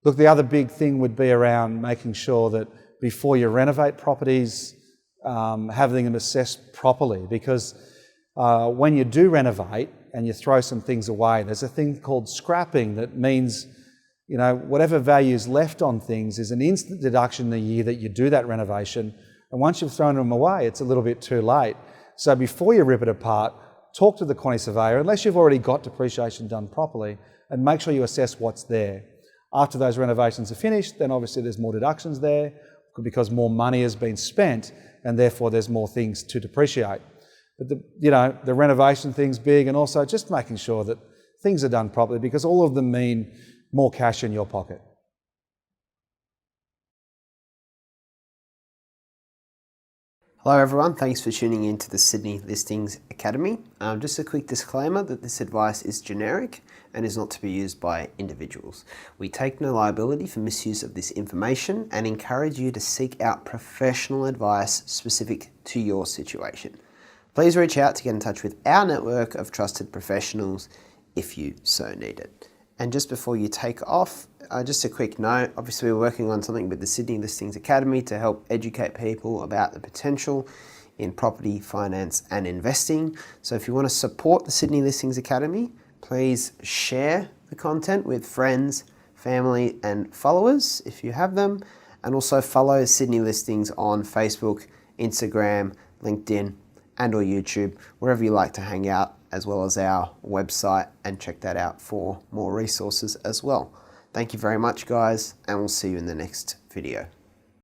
Look, the other big thing would be around making sure that before you renovate properties, having them assessed properly, because when you do renovate and you throw some things away, there's a thing called scrapping that means, you know, whatever value is left on things is an instant deduction the year that you do that renovation, and once you've thrown them away, it's a little bit too late. So before you rip it apart, talk to the quantity surveyor, unless you've already got depreciation done properly, and make sure you assess what's there. After those renovations are finished, then obviously there's more deductions there because more money has been spent, and therefore there's more things to depreciate. But the renovation thing's big, and also just making sure that things are done properly, because all of them mean more cash in your pocket. Hello everyone, thanks for tuning in to the Sydney Listings Academy. Just a quick disclaimer that this advice is generic and is not to be used by individuals. We take no liability for misuse of this information and encourage you to seek out professional advice specific to your situation. Please reach out to get in touch with our network of trusted professionals if you so need it. And just before you take off, just a quick note, obviously we're working on something with the Sydney Listings Academy to help educate people about the potential in property, finance and investing. So if you want to support the Sydney Listings Academy, please share the content with friends, family and followers if you have them, and also follow Sydney Listings on Facebook, Instagram, LinkedIn and or YouTube, wherever you like to hang out, as well as our website, and check that out for more resources as well. Thank you very much guys, and we'll see you in the next video.